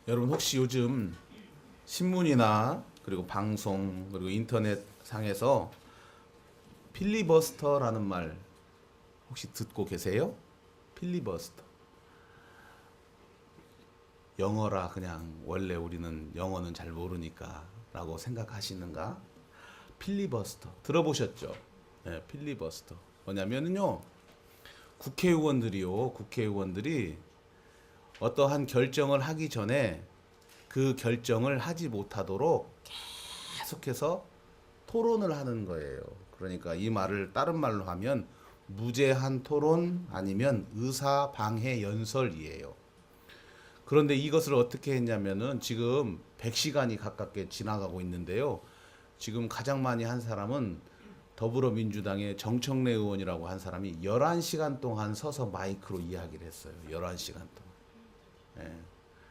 여러분 혹시 요즘 신문이나 그리고 방송 그리고 인터넷 상에서 필리버스터라는 말 혹시 듣고 계세요? 필리버스터. 영어라 그냥 원래 우리는 영어는 잘 모르니까 라고 생각하시는가? 필리버스터 들어보셨죠? 네, 필리버스터. 뭐냐면요. 국회의원들이 어떠한 결정을 하기 전에 그 결정을 하지 못하도록 계속해서 토론을 하는 거예요. 그러니까 이 말을 다른 말로 하면 무제한 토론 아니면 의사 방해 연설이에요. 그런데 이것을 어떻게 했냐면은 지금 100시간이 가깝게 지나가고 있는데요. 지금 가장 많이 한 사람은 더불어민주당의 정청래 의원이라고 한 사람이 11시간 동안 서서 마이크로 이야기를 했어요. 11시간 동안. 예.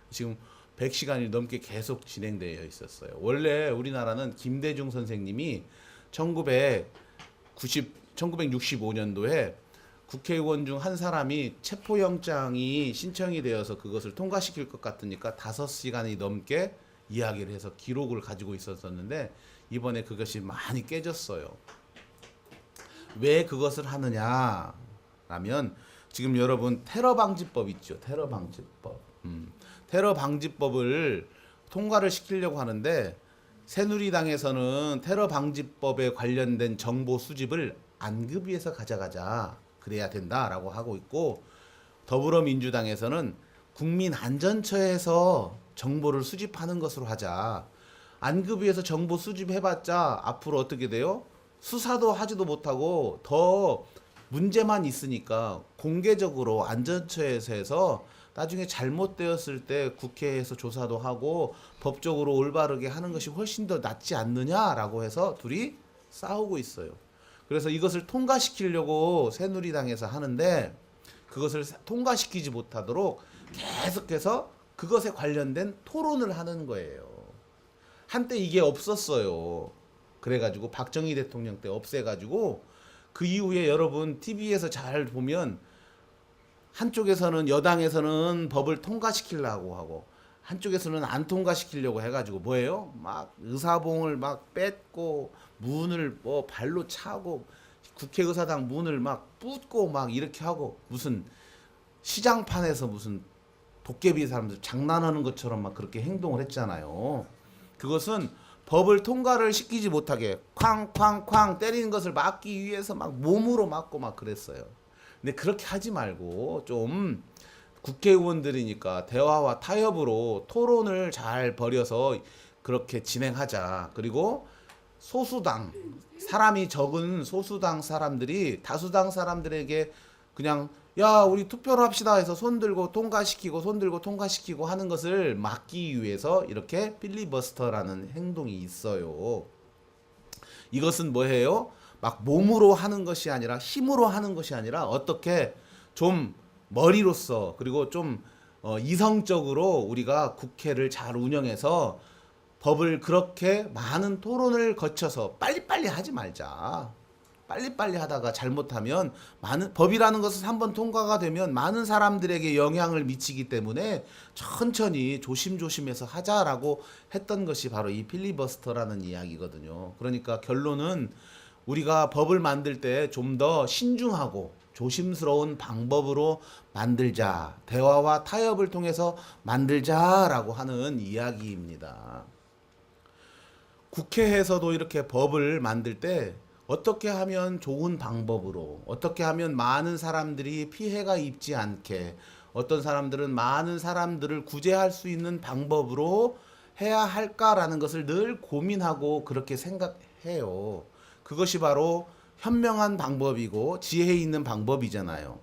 지금 100시간이 넘게 계속 진행되어 있었어요. 원래 우리나라는 김대중 선생님이 1965년도에 국회의원 중 한 사람이 체포영장이 신청이 되어서 그것을 통과시킬 것 같으니까 5시간이 넘게 이야기를 해서 기록을 가지고 있었었는데 이번에 그것이 많이 깨졌어요. 왜 그것을 하느냐 라면 지금 여러분 테러 방지법 있죠. 테러 방지법. 테러 방지법을 통과를 시키려고 하는데 새누리당에서는 테러 방지법에 관련된 정보 수집을 안급위에서 가져가자. 그래야 된다라고 하고 있고 더불어민주당에서는 국민안전처에서 정보를 수집하는 것으로 하자. 안급위에서 정보 수집해봤자 앞으로 어떻게 돼요? 수사도 하지도 못하고 더 문제만 있으니까 공개적으로 안전처에서 해서 나중에 잘못되었을 때 국회에서 조사도 하고 법적으로 올바르게 하는 것이 훨씬 더 낫지 않느냐라고 해서 둘이 싸우고 있어요. 그래서 이것을 통과시키려고 새누리당에서 하는데 그것을 통과시키지 못하도록 계속해서 그것에 관련된 토론을 하는 거예요. 한때 이게 없었어요. 그래가지고 박정희 대통령 때 없애가지고 그 이후에 여러분 TV에서 잘 보면 한쪽에서는 여당에서는 법을 통과시키려고 하고 한쪽에서는 안 통과시키려고 해가지고 뭐예요? 막 의사봉을 막 뺏고 문을 뭐 발로 차고 국회의사당 문을 막 붓고 막 이렇게 하고 무슨 시장판에서 무슨 도깨비 사람들 장난하는 것처럼 막 그렇게 행동을 했잖아요. 그것은 법을 통과를 시키지 못하게 쾅쾅쾅 때리는 것을 막기 위해서 막 몸으로 막고 막 그랬어요. 근데 그렇게 하지 말고 좀 국회의원들이니까 대화와 타협으로 토론을 잘 벌여서 그렇게 진행하자. 그리고 소수당, 사람이 적은 소수당 사람들이 다수당 사람들에게 그냥 야 우리 투표를 합시다 해서 손 들고 통과시키고 하는 것을 막기 위해서 이렇게 필리버스터라는 행동이 있어요. 이것은 뭐예요? 막 몸으로 하는 것이 아니라 힘으로 하는 것이 아니라 어떻게 좀 머리로서 그리고 좀 이성적으로 우리가 국회를 잘 운영해서 법을 그렇게 많은 토론을 거쳐서 빨리빨리 하지 말자. 빨리빨리 하다가 잘못하면 많은 법이라는 것은 한번 통과가 되면 많은 사람들에게 영향을 미치기 때문에 천천히 조심조심해서 하자라고 했던 것이 바로 이 필리버스터라는 이야기거든요. 그러니까 결론은 우리가 법을 만들 때 좀 더 신중하고 조심스러운 방법으로 만들자. 대화와 타협을 통해서 만들자라고 하는 이야기입니다. 국회에서도 이렇게 법을 만들 때 어떻게 하면 좋은 방법으로, 어떻게 하면 많은 사람들이 피해가 입지 않게, 어떤 사람들은 많은 사람들을 구제할 수 있는 방법으로 해야 할까라는 것을 늘 고민하고 그렇게 생각해요. 그것이 바로 현명한 방법이고 지혜 있는 방법이잖아요.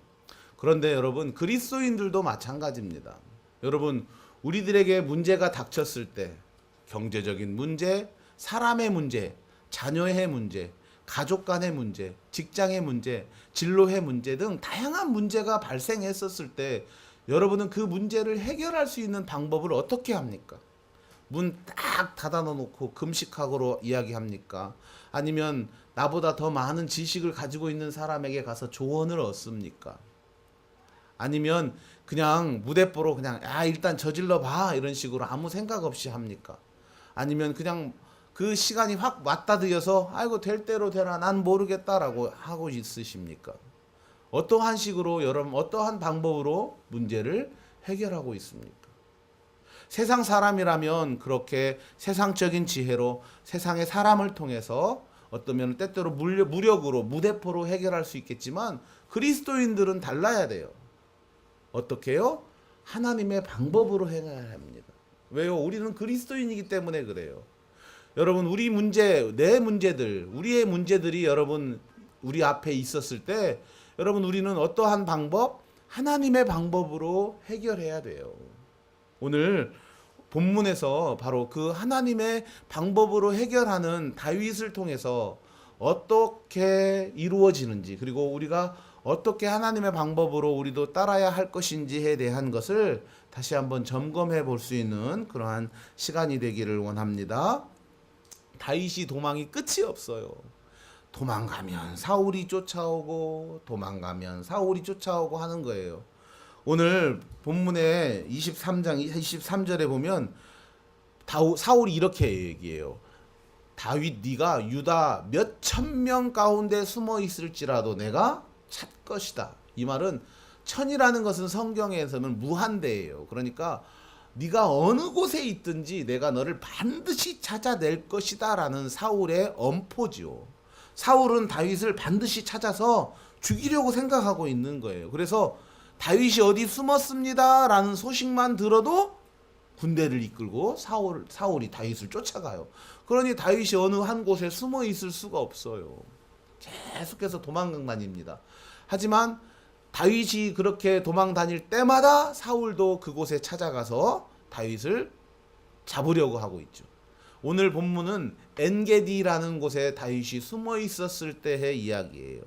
그런데 여러분, 그리스도인들도 마찬가지입니다. 여러분, 우리들에게 문제가 닥쳤을 때 경제적인 문제, 사람의 문제, 자녀의 문제, 가족 간의 문제, 직장의 문제, 진로의 문제 등 다양한 문제가 발생했었을 때 여러분은 그 문제를 해결할 수 있는 방법을 어떻게 합니까? 문 딱 닫아 놓고 금식학으로 이야기합니까? 아니면 나보다 더 많은 지식을 가지고 있는 사람에게 가서 조언을 얻습니까? 아니면 그냥 무대뽀로 그냥 일단 저질러 봐 이런 식으로 아무 생각 없이 합니까? 아니면 그냥 그 시간이 확 맞다드여서 아이고 될 대로 되라 난 모르겠다라고 하고 있으십니까? 어떠한 식으로 여러분 어떠한 방법으로 문제를 해결하고 있습니까? 세상 사람이라면 그렇게 세상적인 지혜로 세상의 사람을 통해서 어떠면 때때로 무력으로 무대포로 해결할 수 있겠지만 그리스도인들은 달라야 돼요. 어떻게 해요? 하나님의 방법으로 해야 합니다. 왜요? 우리는 그리스도인이기 때문에 그래요. 여러분 우리 문제, 내 문제들, 우리의 문제들이 여러분 우리 앞에 있었을 때 여러분 우리는 어떠한 방법? 하나님의 방법으로 해결해야 돼요. 오늘 본문에서 바로 그 하나님의 방법으로 해결하는 다윗을 통해서 어떻게 이루어지는지 그리고 우리가 어떻게 하나님의 방법으로 우리도 따라야 할 것인지에 대한 것을 다시 한번 점검해 볼 수 있는 그러한 시간이 되기를 원합니다. 다윗이 도망이 끝이 없어요. 도망가면 사울이 쫓아오고 도망가면 사울이 쫓아오고 하는 거예요. 오늘 본문의 23장 23절에 보면 사울이 이렇게 얘기해요. 다윗 네가 유다 몇 천 명 가운데 숨어 있을지라도 내가 찾 것이다. 이 말은 천이라는 것은 성경에서는 무한대예요. 그러니까 네가 어느 곳에 있든지 내가 너를 반드시 찾아낼 것이다 라는 사울의 엄포지요. 사울은 다윗을 반드시 찾아서 죽이려고 생각하고 있는 거예요. 그래서 다윗이 어디 숨었습니다 라는 소식만 들어도 군대를 이끌고 사울이 다윗을 쫓아가요. 그러니 다윗이 어느 한 곳에 숨어 있을 수가 없어요. 계속해서 도망 다닙니다. 하지만 다윗이 그렇게 도망 다닐 때마다 사울도 그곳에 찾아가서 다윗을 잡으려고 하고 있죠. 오늘 본문은 엔게디라는 곳에 다윗이 숨어 있었을 때의 이야기예요.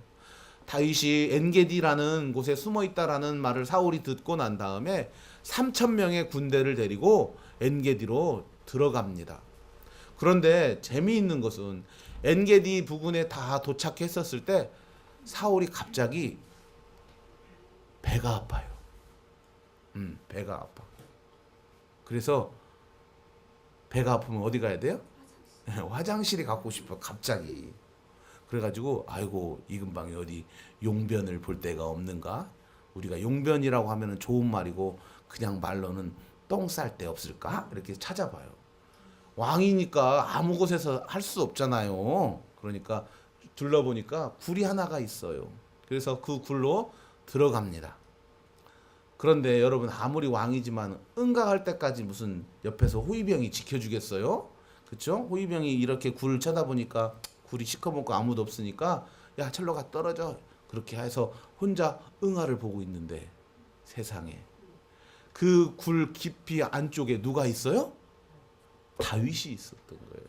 다윗이 엔게디라는 곳에 숨어 있다라는 말을 사울이 듣고 난 다음에 3,000명의 군대를 데리고 엔게디로 들어갑니다. 그런데 재미있는 것은 엔게디 부근에 다 도착했었을 때 사울이 갑자기 배가 아파요. 배가 아파. 그래서 배가 아프면 어디 가야 돼요? 화장실에 가고 싶어 갑자기. 그래가지고 아이고 이 근방에 어디 용변을 볼 데가 없는가? 우리가 용변이라고 하면은 좋은 말이고 그냥 말로는 똥 쌀 데 없을까? 이렇게 찾아봐요. 왕이니까 아무 곳에서 할 수 없잖아요. 그러니까 둘러보니까 굴이 하나가 있어요. 그래서 그 굴로 들어갑니다. 그런데 여러분 아무리 왕이지만 응가할 때까지 무슨 옆에서 호위병이 지켜주겠어요? 그렇죠? 호위병이 이렇게 굴을 쳐다보니까 굴이 시커멓고 아무도 없으니까 야 철로 가 떨어져 그렇게 해서 혼자 응아를 보고 있는데 세상에 그 굴 깊이 안쪽에 누가 있어요? 다윗이 있었던 거예요.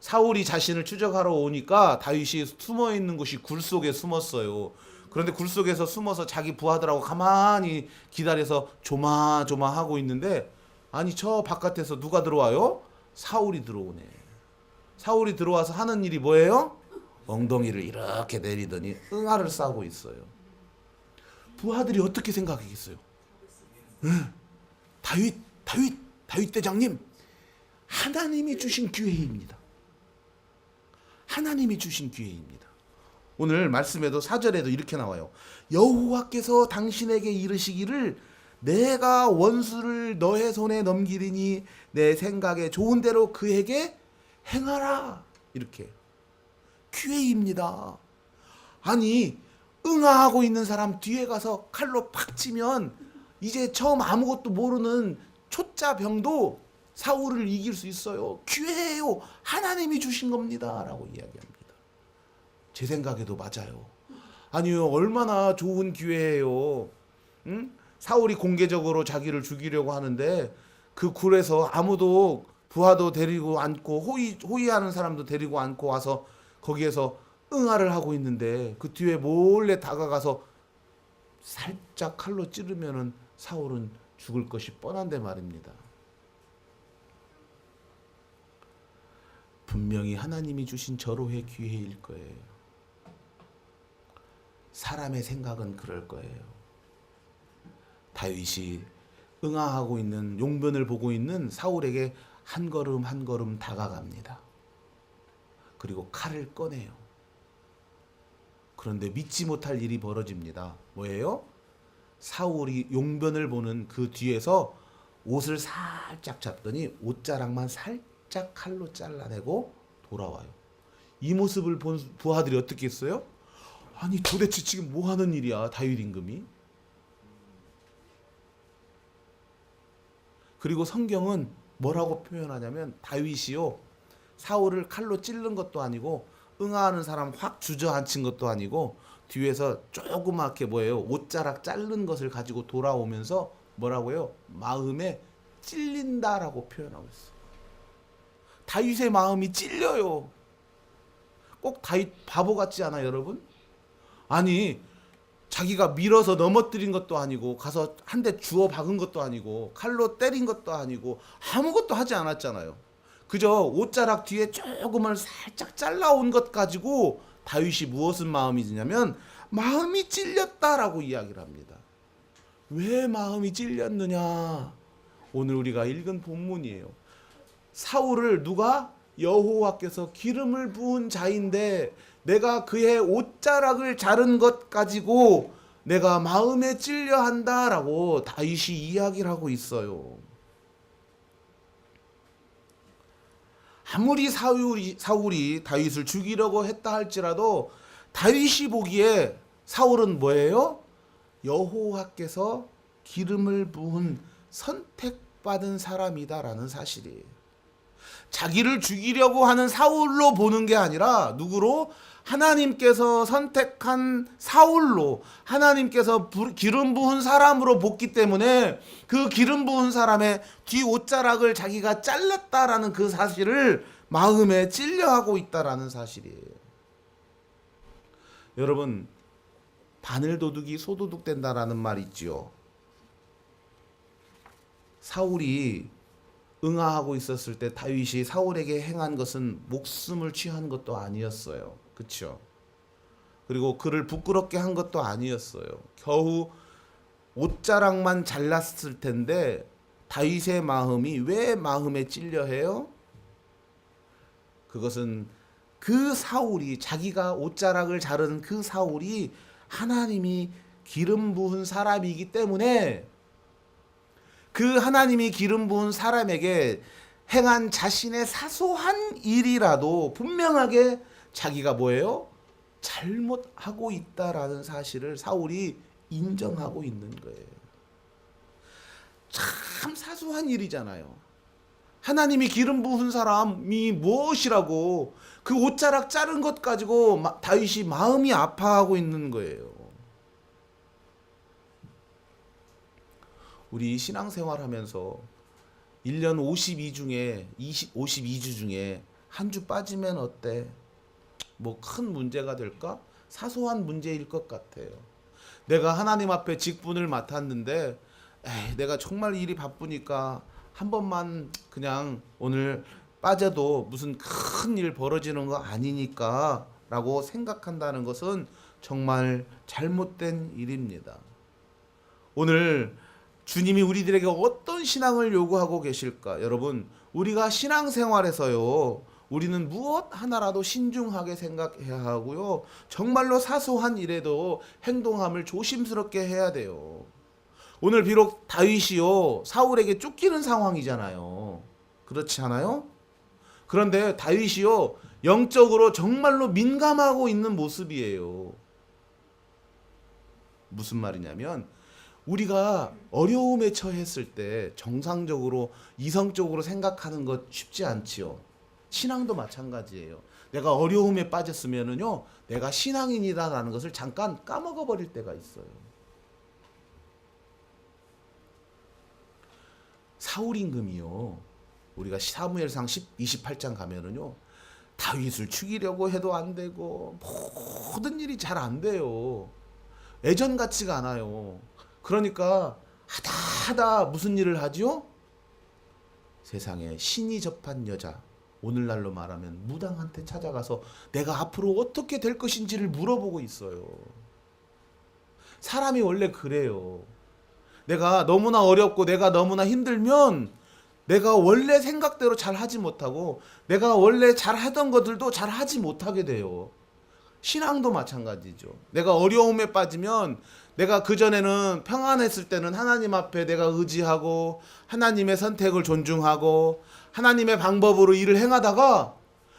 사울이 자신을 추적하러 오니까 다윗이 숨어 있는 곳이 굴 속에 숨었어요. 그런데 굴 속에서 숨어서 자기 부하들하고 가만히 기다려서 조마조마하고 있는데 아니 저 바깥에서 누가 들어와요? 사울이 들어오네. 사울이 들어와서 하는 일이 뭐예요? 엉덩이를 이렇게 내리더니 응아를 싸고 있어요. 부하들이 어떻게 생각하겠어요? 다윗 대장님, 하나님이 주신 기회입니다. 하나님이 주신 기회입니다. 오늘 말씀에도 4절에도 이렇게 나와요. 여호와께서 당신에게 이르시기를 내가 원수를 너의 손에 넘기리니 내 생각에 좋은 대로 그에게 행하라. 이렇게 기회입니다. 아니 응아하고 있는 사람 뒤에 가서 칼로 팍 치면 이제 처음 아무것도 모르는 초짜 병도 사울을 이길 수 있어요. 기회예요. 하나님이 주신 겁니다. 라고 이야기합니다. 제 생각에도 맞아요. 아니요 얼마나 좋은 기회예요. 응? 사울이 공개적으로 자기를 죽이려고 하는데 그 굴에서 아무도 부하도 데리고 앉고 호위하는 사람도 데리고 앉고 와서 거기에서 응아를 하고 있는데 그 뒤에 몰래 다가가서 살짝 칼로 찌르면은 사울은 죽을 것이 뻔한데 말입니다. 분명히 하나님이 주신 절호의 기회일 거예요. 사람의 생각은 그럴 거예요. 다윗이 응아하고 있는 용변을 보고 있는 사울에게 한 걸음 한 걸음 다가갑니다. 그리고 칼을 꺼내요. 그런데 믿지 못할 일이 벌어집니다. 뭐예요? 사울이 용변을 보는 그 뒤에서 옷을 살짝 잡더니 옷자락만 살짝 칼로 잘라내고 돌아와요. 이 모습을 본 부하들이 어떻게 했어요? 아니 도대체 지금 뭐 하는 일이야, 다윗 임금이? 그리고 성경은 뭐라고 표현하냐면 다윗이요, 사울을 칼로 찌른 것도 아니고 응아하는 사람 확 주저앉힌 것도 아니고 뒤에서 조그맣게 뭐예요, 옷자락 자른 것을 가지고 돌아오면서 뭐라고요? 마음에 찔린다라고 표현하고 있어요. 다윗의 마음이 찔려요. 꼭 다윗 바보 같지 않아요, 여러분? 아니 자기가 밀어서 넘어뜨린 것도 아니고 가서 한 대 주워 박은 것도 아니고 칼로 때린 것도 아니고 아무것도 하지 않았잖아요. 그저 옷자락 뒤에 조금을 살짝 잘라온 것 가지고 다윗이 무엇은 마음이 드냐면 마음이 찔렸다라고 이야기를 합니다. 왜 마음이 찔렸느냐? 오늘 우리가 읽은 본문이에요. 사울을 누가? 여호와께서 기름을 부은 자인데 내가 그의 옷자락을 자른 것 가지고 내가 마음에 찔려 한다라고 다윗이 이야기를 하고 있어요. 아무리 사울이 다윗을 죽이려고 했다 할지라도 다윗이 보기에 사울은 뭐예요? 여호와께서 기름을 부은 선택받은 사람이다라는 사실이에요. 자기를 죽이려고 하는 사울로 보는 게 아니라 누구로? 하나님께서 선택한 사울로, 하나님께서 기름 부은 사람으로 봤기 때문에 그 기름 부은 사람의 뒤 옷자락을 자기가 잘랐다라는 그 사실을 마음에 찔려하고 있다라는 사실이에요. 여러분, 바늘도둑이 소도둑 된다라는 말 있지요. 사울이 응아하고 있었을 때 다윗이 사울에게 행한 것은 목숨을 취한 것도 아니었어요. 그렇죠? 그리고 그를 부끄럽게 한 것도 아니었어요. 겨우 옷자락만 잘랐을 텐데 다윗의 마음이 왜 마음에 찔려 해요? 그것은 그 사울이, 자기가 옷자락을 자른 그 사울이 하나님이 기름 부은 사람이기 때문에 그 하나님이 기름 부은 사람에게 행한 자신의 사소한 일이라도 분명하게 자기가 뭐예요? 잘못하고 있다라는 사실을 사울이 인정하고 있는 거예요. 참 사소한 일이잖아요. 하나님이 기름 부은 사람이 무엇이라고 그 옷자락 자른 것 가지고 다윗이 마음이 아파하고 있는 거예요. 우리 신앙생활 하면서 1년 52주 중에 한 주 빠지면 어때? 뭐 큰 문제가 될까? 사소한 문제일 것 같아요. 내가 하나님 앞에 직분을 맡았는데 내가 정말 일이 바쁘니까 한 번만 그냥 오늘 빠져도 무슨 큰 일 벌어지는 거 아니니까 라고 생각한다는 것은 정말 잘못된 일입니다. 오늘 주님이 우리들에게 어떤 신앙을 요구하고 계실까? 여러분, 우리가 신앙생활에서요, 우리는 무엇 하나라도 신중하게 생각해야 하고요, 정말로 사소한 일에도 행동함을 조심스럽게 해야 돼요. 오늘 비록 다윗이요, 사울에게 쫓기는 상황이잖아요. 그렇지 않아요? 그런데 다윗이요, 영적으로 정말로 민감하고 있는 모습이에요. 무슨 말이냐면 우리가 어려움에 처했을 때 정상적으로 이성적으로 생각하는 것 쉽지 않지요. 신앙도 마찬가지예요. 내가 어려움에 빠졌으면은요, 내가 신앙인이다라는 것을 잠깐 까먹어 버릴 때가 있어요. 사울 임금이요, 우리가 사무엘상 28장 가면은요, 다윗을 죽이려고 해도 안 되고 모든 일이 잘 안 돼요. 예전 같지가 않아요. 그러니까 하다 무슨 일을 하죠? 세상에 신이 접한 여자, 오늘날로 말하면 무당한테 찾아가서 내가 앞으로 어떻게 될 것인지를 물어보고 있어요. 사람이 원래 그래요. 내가 너무나 어렵고 내가 너무나 힘들면 내가 원래 생각대로 잘 하지 못하고 내가 원래 잘 하던 것들도 잘 하지 못하게 돼요. 신앙도 마찬가지죠. 내가 어려움에 빠지면 내가 그전에는 평안했을 때는 하나님 앞에 내가 의지하고 하나님의 선택을 존중하고 하나님의 방법으로 일을 행하다가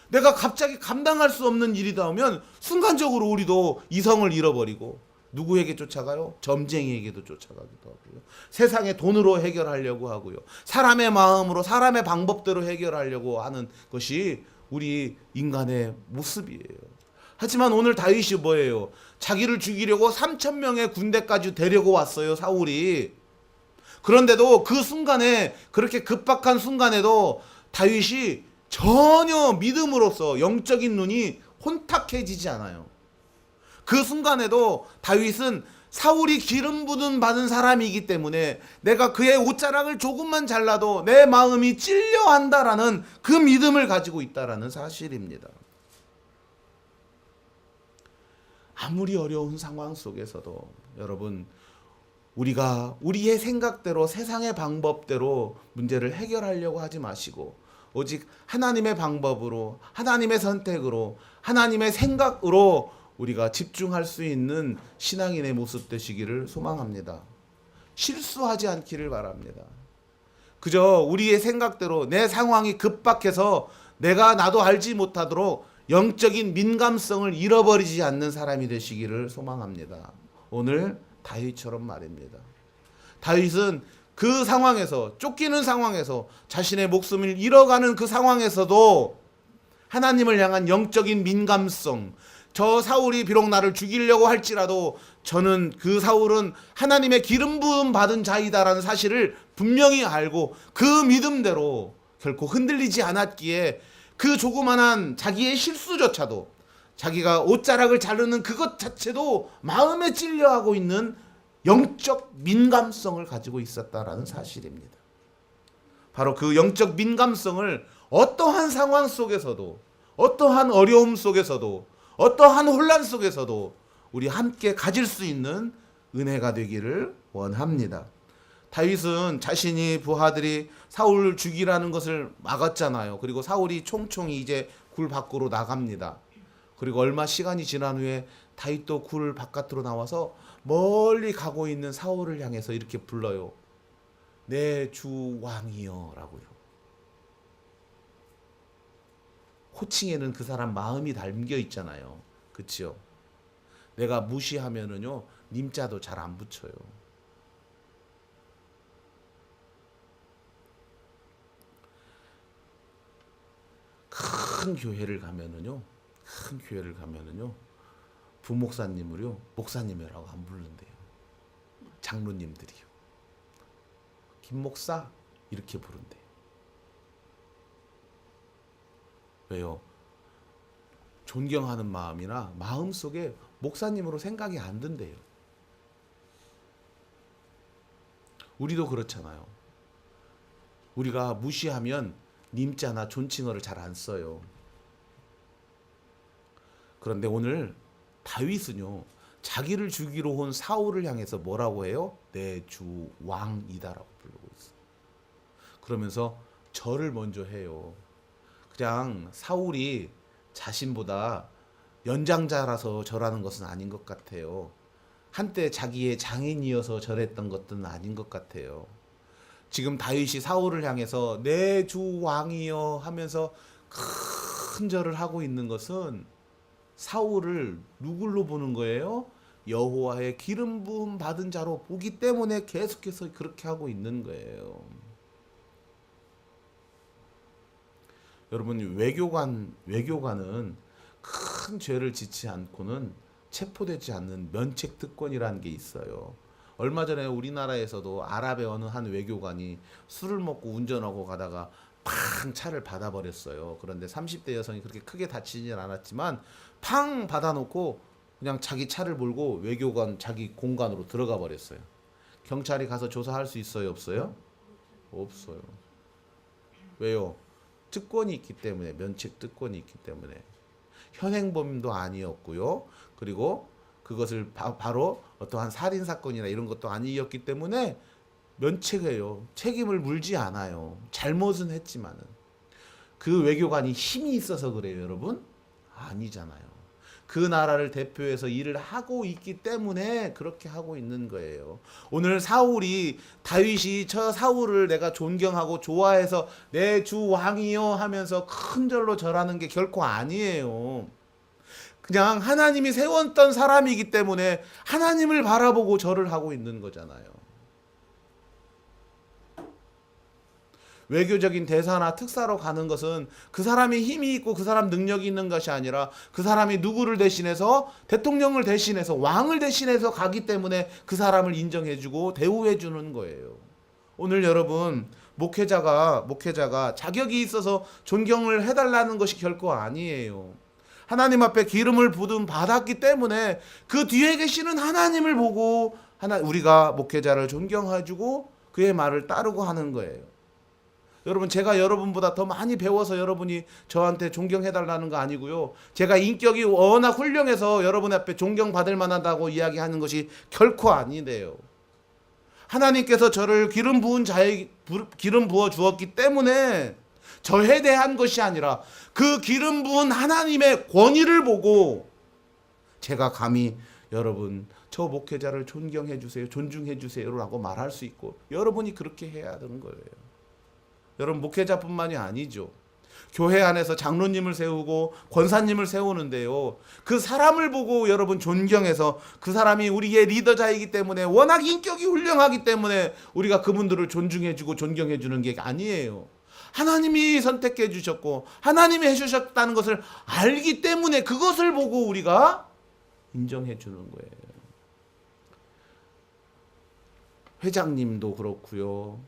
내가 갑자기 감당할 수 없는 일이 나오면 순간적으로 우리도 이성을 잃어버리고 누구에게 쫓아가요? 점쟁이에게도 쫓아가기도 하고요. 세상의 돈으로 해결하려고 하고요. 사람의 마음으로 사람의 방법대로 해결하려고 하는 것이 우리 인간의 모습이에요. 하지만 오늘 다윗이 뭐예요? 자기를 죽이려고 3,000명의 군대까지 데리고 왔어요, 사울이. 그런데도 그 순간에, 그렇게 급박한 순간에도 다윗이 전혀 믿음으로써 영적인 눈이 혼탁해지지 않아요. 그 순간에도 다윗은 사울이 기름 부음 받은 사람이기 때문에 내가 그의 옷자락을 조금만 잘라도 내 마음이 찔려 한다라는 그 믿음을 가지고 있다라는 사실입니다. 아무리 어려운 상황 속에서도 여러분, 우리가 우리의 생각대로 세상의 방법대로 문제를 해결하려고 하지 마시고 오직 하나님의 방법으로, 하나님의 선택으로, 하나님의 생각으로 우리가 집중할 수 있는 신앙인의 모습 되시기를 소망합니다. 실수하지 않기를 바랍니다. 그저 우리의 생각대로 내 상황이 급박해서 내가 나도 알지 못하도록 영적인 민감성을 잃어버리지 않는 사람이 되시기를 소망합니다. 오늘 다윗처럼 말입니다. 다윗은 그 상황에서, 쫓기는 상황에서, 자신의 목숨을 잃어가는 그 상황에서도 하나님을 향한 영적인 민감성, 저 사울이 비록 나를 죽이려고 할지라도 저는 그 사울은 하나님의 기름 부음 받은 자이다라는 사실을 분명히 알고 그 믿음대로 결코 흔들리지 않았기에 그 조그만한 자기의 실수조차도, 자기가 옷자락을 자르는 그것 자체도 마음에 찔려하고 있는 영적 민감성을 가지고 있었다라는 사실입니다. 바로 그 영적 민감성을 어떠한 상황 속에서도, 어떠한 어려움 속에서도, 어떠한 혼란 속에서도 우리 함께 가질 수 있는 은혜가 되기를 원합니다. 다윗은 자신이 부하들이 사울을 죽이라는 것을 막았잖아요. 그리고 사울이 총총히 이제 굴 밖으로 나갑니다. 그리고 얼마 시간이 지난 후에 다윗도 굴 바깥으로 나와서 멀리 가고 있는 사울을 향해서 이렇게 불러요. 내 주 왕이여 라고요. 호칭에는 그 사람 마음이 담겨 있잖아요. 그치요? 내가 무시하면은요, 님자도 잘 안 붙여요. 큰 교회를 가면은요, 부목사님을요, 목사님이라고 안 부른대요. 장로님들이요. 김목사 이렇게 부른대요. 왜요? 존경하는 마음이나 마음속에 목사님으로 생각이 안 든대요. 우리도 그렇잖아요. 우리가 무시하면 님자나 존칭어를 잘 안 써요. 그런데 오늘 다윗은요, 자기를 죽이러 온 사울을 향해서 뭐라고 해요? 내 주 왕이다라고 부르고 있어요. 그러면서 절을 먼저 해요. 그냥 사울이 자신보다 연장자라서 절하는 것은 아닌 것 같아요. 한때 자기의 장인이어서 절했던 것들은 아닌 것 같아요. 지금 다윗이 사울을 향해서 내 주 왕이여 하면서 큰 절을 하고 있는 것은 사울을 누굴로 보는 거예요? 여호와의 기름 부음 받은 자로 보기 때문에 계속해서 그렇게 하고 있는 거예요. 여러분, 외교관은 큰 죄를 짓지 않고는 체포되지 않는 면책특권이라는 게 있어요. 얼마 전에 우리나라에서도 아랍의 어느 한 외교관이 술을 먹고 운전하고 가다가 팡 차를 받아버렸어요. 그런데 30대 여성이 그렇게 크게 다치진 않았지만 팡 받아놓고 그냥 자기 차를 몰고 외교관 자기 공간으로 들어가 버렸어요. 경찰이 가서 조사할 수 있어요? 없어요? 없어요. 왜요? 특권이 있기 때문에, 면책 특권이 있기 때문에. 현행범도 아니었고요. 그리고 그것을 바로 어떠한 살인 사건이나 이런 것도 아니었기 때문에 면책해요. 책임을 물지 않아요. 잘못은 했지만은. 그 외교관이 힘이 있어서 그래요, 여러분? 아니잖아요. 그 나라를 대표해서 일을 하고 있기 때문에 그렇게 하고 있는 거예요. 오늘 다윗이 저 사울을 내가 존경하고 좋아해서 내 주 왕이요 하면서 큰 절로 절하는 게 결코 아니에요. 그냥 하나님이 세웠던 사람이기 때문에 하나님을 바라보고 절을 하고 있는 거잖아요. 외교적인 대사나 특사로 가는 것은 그 사람이 힘이 있고 그 사람 능력이 있는 것이 아니라 그 사람이 누구를 대신해서 대통령을 대신해서 왕을 대신해서 가기 때문에 그 사람을 인정해주고 대우해주는 거예요. 오늘 여러분 목회자가 자격이 있어서 존경을 해달라는 것이 결코 아니에요. 하나님 앞에 기름을 부음 받았기 때문에 그 뒤에 계시는 하나님을 보고 우리가 목회자를 존경해주고 그의 말을 따르고 하는 거예요. 여러분 제가 여러분보다 더 많이 배워서 여러분이 저한테 존경해달라는 거 아니고요. 제가 인격이 워낙 훌륭해서 여러분 앞에 존경받을 만하다고 이야기하는 것이 결코 아니래요. 하나님께서 저를 기름 부어 주었기 때문에 저에 대한 것이 아니라 그 기름 부은 하나님의 권위를 보고 제가 감히 여러분 저 목회자를 존경해 주세요, 존중해 주세요라고 말할 수 있고 여러분이 그렇게 해야 되는 거예요. 여러분 목회자뿐만이 아니죠. 교회 안에서 장로님을 세우고 권사님을 세우는데요. 그 사람을 보고 여러분 존경해서 그 사람이 우리의 리더자이기 때문에 워낙 인격이 훌륭하기 때문에 우리가 그분들을 존중해주고 존경해주는 게 아니에요. 하나님이 선택해 주셨고 하나님이 해주셨다는 것을 알기 때문에 그것을 보고 우리가 인정해 주는 거예요. 회장님도 그렇고요.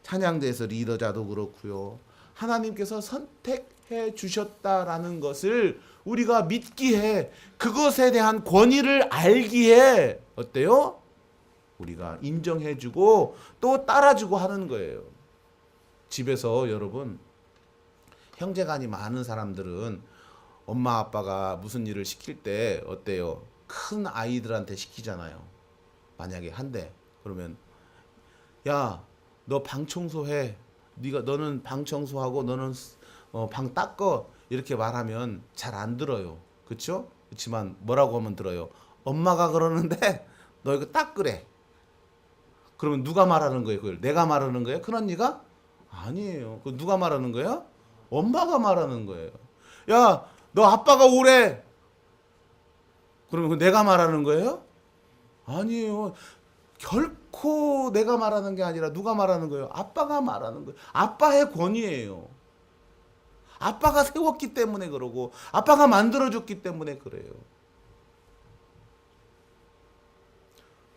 찬양대에서 리더자도 그렇고요. 하나님께서 선택해 주셨다라는 것을 우리가 믿기에 그것에 대한 권위를 알기에 어때요? 우리가 인정해 주고 또 따라주고 하는 거예요. 집에서 여러분 형제간이 많은 사람들은 엄마 아빠가 무슨 일을 시킬 때 어때요? 큰 아이들한테 시키잖아요. 만약에 한대 그러면 야 너 방 청소해. 너는 방 청소하고 너는 방 닦어. 이렇게 말하면 잘 안 들어요. 그렇죠? 그렇지만 뭐라고 하면 들어요. 엄마가 그러는데 너 이거 닦으래. 그러면 누가 말하는 거예요? 그걸 내가 말하는 거예요? 큰언니가? 아니에요. 그 누가 말하는 거예요? 엄마가 말하는 거예요. 야, 너 아빠가 오래. 그러면 내가 말하는 거예요? 아니에요. 결코 내가 말하는 게 아니라 누가 말하는 거예요? 아빠가 말하는 거예요. 아빠의 권위예요. 아빠가 세웠기 때문에 그러고 아빠가 만들어줬기 때문에 그래요.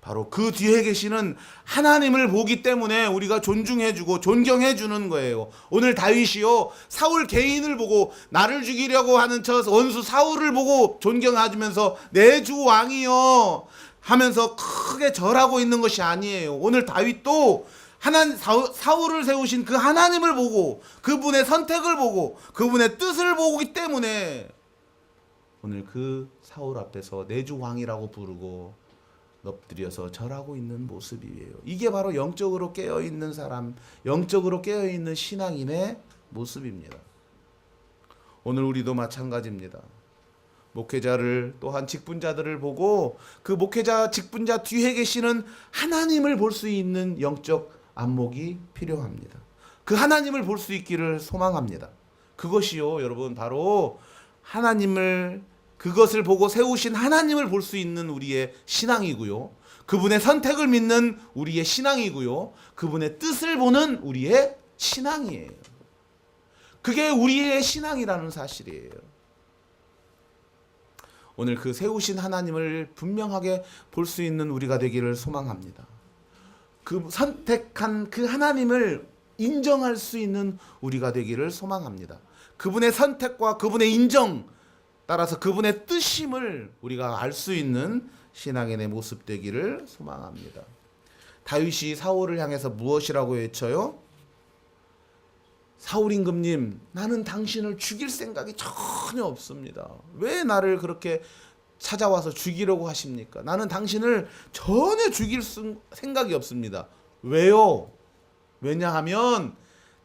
바로 그 뒤에 계시는 하나님을 보기 때문에 우리가 존중해주고 존경해주는 거예요. 오늘 다윗이요 사울 개인을 보고 나를 죽이려고 하는 저 원수 사울을 보고 존경해주면서 내 주 왕이요 하면서 크게 절하고 있는 것이 아니에요. 오늘 다윗도 사울을 세우신 그 하나님을 보고 그분의 선택을 보고 그분의 뜻을 보기 때문에 오늘 그 사울 앞에서 내 주 왕이라고 부르고 엎드려서 절하고 있는 모습이에요. 이게 바로 영적으로 깨어있는 사람, 영적으로 깨어있는 신앙인의 모습입니다. 오늘 우리도 마찬가지입니다. 목회자를 또한 직분자들을 보고 그 목회자 직분자 뒤에 계시는 하나님을 볼 수 있는 영적 안목이 필요합니다. 그 하나님을 볼 수 있기를 소망합니다. 그것이요 여러분 바로 그것을 보고 세우신 하나님을 볼 수 있는 우리의 신앙이고요. 그분의 선택을 믿는 우리의 신앙이고요. 그분의 뜻을 보는 우리의 신앙이에요. 그게 우리의 신앙이라는 사실이에요. 오늘 그 세우신 하나님을 분명하게 볼 수 있는 우리가 되기를 소망합니다. 그 선택한 그 하나님을 인정할 수 있는 우리가 되기를 소망합니다. 그분의 선택과 그분의 인정 따라서 그분의 뜻임을 우리가 알 수 있는 신앙인의 모습 되기를 소망합니다. 다윗이 사울을 향해서 무엇이라고 외쳐요? 사울 임금님, 나는 당신을 죽일 생각이 전혀 없습니다. 왜 나를 그렇게 찾아와서 죽이려고 하십니까? 나는 당신을 전혀 죽일 생각이 없습니다. 왜요? 왜냐하면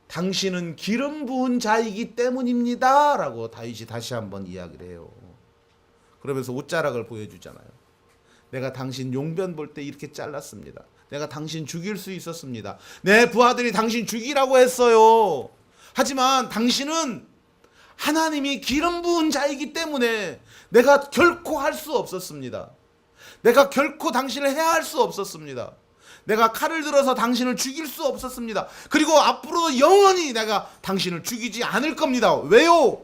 당신은 기름 부은 자이기 때문입니다 라고 다윗이 다시 한번 이야기를 해요. 그러면서 옷자락을 보여주잖아요. 내가 당신 용변 볼 때 이렇게 잘랐습니다. 내가 당신 죽일 수 있었습니다. 내 부하들이 당신 죽이라고 했어요. 하지만 당신은 하나님이 기름 부은 자이기 때문에 내가 결코 할 수 없었습니다. 내가 결코 당신을 해할 수 없었습니다. 내가 칼을 들어서 당신을 죽일 수 없었습니다. 그리고 앞으로도 영원히 내가 당신을 죽이지 않을 겁니다. 왜요?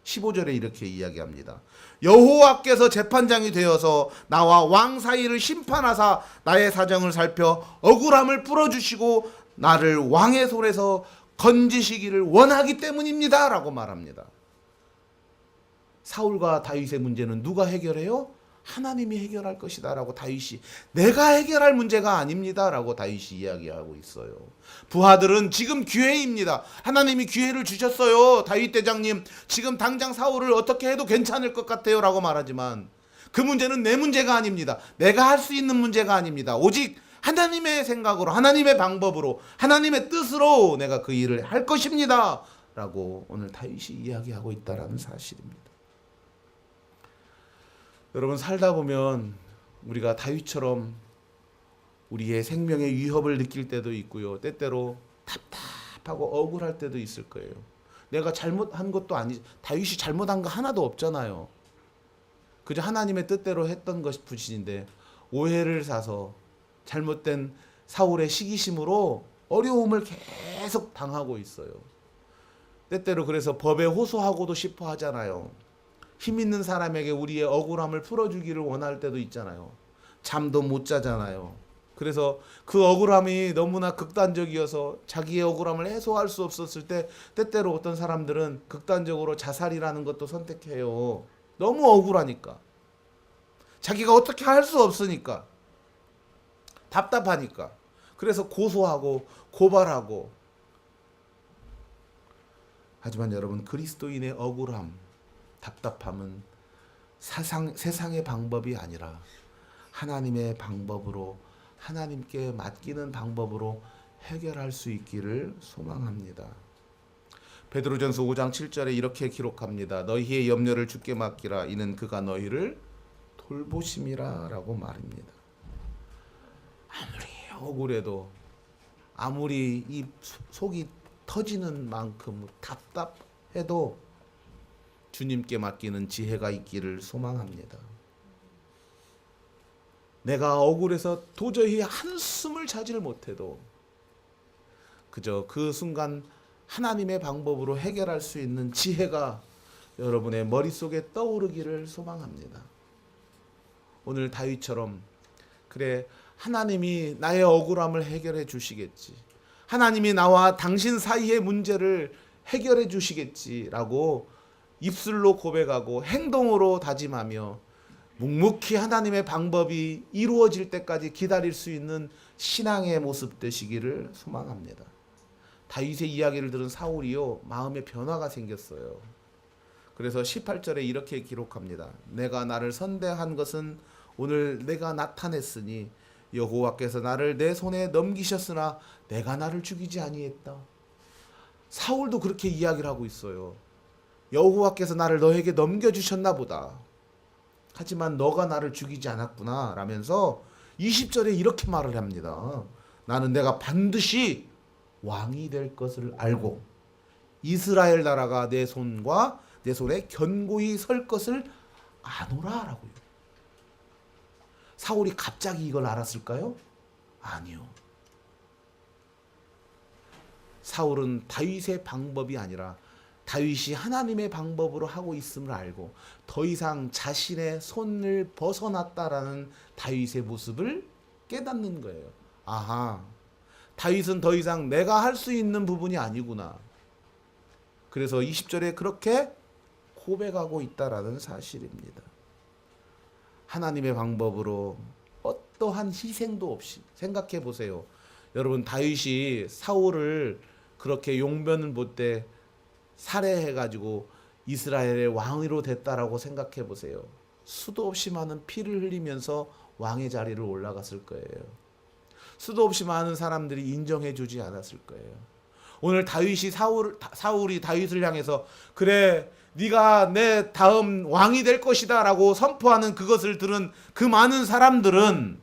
15절에 이렇게 이야기합니다. 여호와께서 재판장이 되어서 나와 왕 사이를 심판하사 나의 사정을 살펴 억울함을 풀어주시고 나를 왕의 손에서 건지시기를 원하기 때문입니다 라고 말합니다. 사울과 다윗의 문제는 누가 해결해요? 하나님이 해결할 것이다 라고 다윗이, 내가 해결할 문제가 아닙니다 라고 다윗이 이야기하고 있어요. 부하들은 지금 기회입니다. 하나님이 기회를 주셨어요. 다윗 대장님, 지금 당장 사울을 어떻게 해도 괜찮을 것 같아요 라고 말하지만 그 문제는 내 문제가 아닙니다. 내가 할 수 있는 문제가 아닙니다. 오직 하나님의 생각으로, 하나님의 방법으로, 하나님의 뜻으로 내가 그 일을 할 것입니다 라고 오늘 다윗이 이야기하고 있다는 사실입니다. 여러분, 살다 보면 우리가 다윗처럼 우리의 생명의 위협을 느낄 때도 있고요. 때때로 답답하고 억울할 때도 있을 거예요. 내가 잘못한 것도 아니, 다윗이 잘못한 거 하나도 없잖아요. 그저 하나님의 뜻대로 했던 것뿐인데 오해를 사서 잘못된 사울의 시기심으로 어려움을 계속 당하고 있어요. 때때로 그래서 법에 호소하고도 싶어 하잖아요. 힘 있는 사람에게 우리의 억울함을 풀어주기를 원할 때도 있잖아요. 잠도 못 자잖아요. 그래서 그 억울함이 너무나 극단적이어서 자기의 억울함을 해소할 수 없었을 때 때때로 어떤 사람들은 극단적으로 자살이라는 것도 선택해요. 너무 억울하니까. 자기가 어떻게 할 수 없으니까. 답답하니까. 그래서 고소하고 고발하고. 하지만 여러분, 그리스도인의 억울함, 답답함은 세상의 방법이 아니라 하나님의 방법으로, 하나님께 맡기는 방법으로 해결할 수 있기를 소망합니다. 베드로전서 5장 7절에 이렇게 기록합니다. 너희의 염려를 주께 맡기라. 이는 그가 너희를 돌보심이라 라고 말입니다. 아무리 억울해도, 아무리 이 속이 터지는 만큼 답답해도 주님께 맡기는 지혜가 있기를 소망합니다. 내가 억울해서 도저히 한숨을 자질 못해도 그저 그 순간 하나님의 방법으로 해결할 수 있는 지혜가 여러분의 머릿속에 떠오르기를 소망합니다. 오늘 다윗처럼, 그래, 하나님이 나의 억울함을 해결해 주시겠지, 하나님이 나와 당신 사이의 문제를 해결해 주시겠지라고 입술로 고백하고 행동으로 다짐하며 묵묵히 하나님의 방법이 이루어질 때까지 기다릴 수 있는 신앙의 모습 되시기를 소망합니다. 다윗의 이야기를 들은 사울이요, 마음의 변화가 생겼어요. 그래서 18절에 이렇게 기록합니다. 내가 나를 선대한 것은 오늘 내가 나타냈으니 여호와께서 나를 내 손에 넘기셨으나 내가 나를 죽이지 아니했다. 사울도 그렇게 이야기를 하고 있어요. 여호와께서 나를 너에게 넘겨주셨나 보다. 하지만 너가 나를 죽이지 않았구나 라면서 20절에 이렇게 말을 합니다. 나는 내가 반드시 왕이 될 것을 알고 이스라엘 나라가 내 손에 견고히 설 것을 아노라 라고요. 사울이 갑자기 이걸 알았을까요? 아니요. 사울은 다윗의 방법이 아니라 다윗이 하나님의 방법으로 하고 있음을 알고 더 이상 자신의 손을 벗어났다라는 다윗의 모습을 깨닫는 거예요. 아하, 다윗은 더 이상 내가 할 수 있는 부분이 아니구나. 그래서 20절에 그렇게 고백하고 있다라는 사실입니다. 하나님의 방법으로 어떠한 희생도 없이, 생각해 보세요. 여러분, 다윗이 사울을 그렇게 용변을 볼 때 살해해가지고 이스라엘의 왕으로 됐다라고 생각해 보세요. 수도 없이 많은 피를 흘리면서 왕의 자리를 올라갔을 거예요. 수도 없이 많은 사람들이 인정해 주지 않았을 거예요. 오늘 사울이 다윗을 향해서 그래 네가 내 다음 왕이 될 것이다 라고 선포하는 그것을 들은 그 많은 사람들은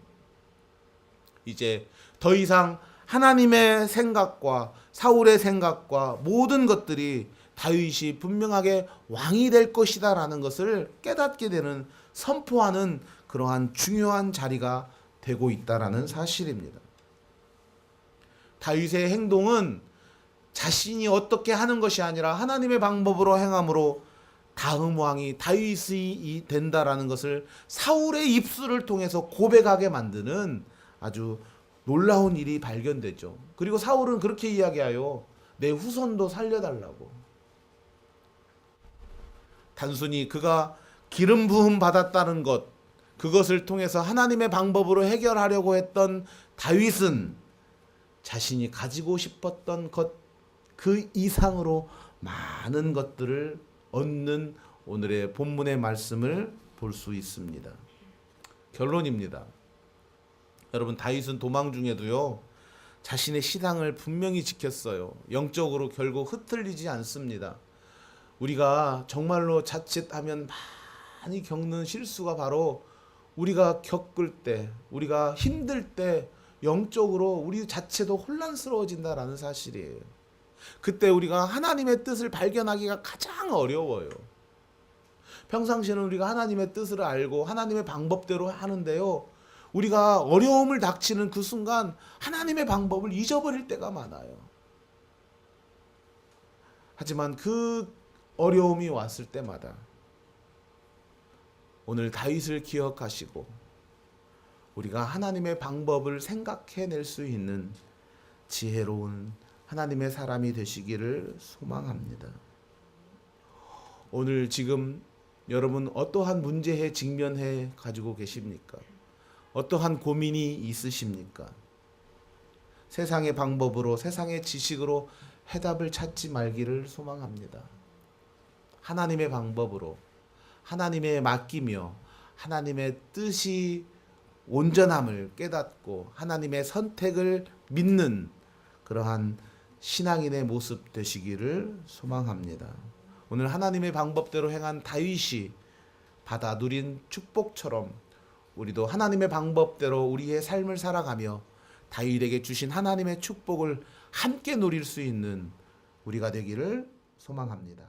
이제 더 이상 하나님의 생각과 사울의 생각과 모든 것들이 다윗이 분명하게 왕이 될 것이다 라는 것을 깨닫게 되는, 선포하는 그러한 중요한 자리가 되고 있다라는 사실입니다. 다윗의 행동은 자신이 어떻게 하는 것이 아니라 하나님의 방법으로 행함으로 다음 왕이 다윗이 된다라는 것을 사울의 입술을 통해서 고백하게 만드는 아주 놀라운 일이 발견되죠. 그리고 사울은 그렇게 이야기하여 내 후손도 살려달라고. 단순히 그가 기름 부음 받았다는 것, 그것을 통해서 하나님의 방법으로 해결하려고 했던 다윗은 자신이 가지고 싶었던 것 그 이상으로 많은 것들을 얻는 오늘의 본문의 말씀을 볼 수 있습니다. 결론입니다. 여러분, 다윗은 도망 중에도요 자신의 신앙을 분명히 지켰어요. 영적으로 결국 흩틀리지 않습니다. 우리가 정말로 자칫하면 많이 겪는 실수가 바로 우리가 겪을 때, 우리가 힘들 때 영적으로 우리 자체도 혼란스러워진다라는 사실이에요. 그때 우리가 하나님의 뜻을 발견하기가 가장 어려워요. 평상시에는 우리가 하나님의 뜻을 알고 하나님의 방법대로 하는데요, 우리가 어려움을 닥치는 그 순간 하나님의 방법을 잊어버릴 때가 많아요. 하지만 그 어려움이 왔을 때마다 오늘 다윗을 기억하시고 우리가 하나님의 방법을 생각해낼 수 있는 지혜로운 하나님의 사람이 되시기를 소망합니다. 오늘 지금 여러분 어떠한 문제에 직면해 가지고 계십니까? 어떠한 고민이 있으십니까? 세상의 방법으로, 세상의 지식으로 해답을 찾지 말기를 소망합니다. 하나님의 방법으로, 하나님의 맡기며 하나님의 뜻이 온전함을 깨닫고 하나님의 선택을 믿는 그러한 신앙인의 모습 되시기를 소망합니다. 오늘 하나님의 방법대로 행한 다윗이 받아 누린 축복처럼 우리도 하나님의 방법대로 우리의 삶을 살아가며 다윗에게 주신 하나님의 축복을 함께 누릴 수 있는 우리가 되기를 소망합니다.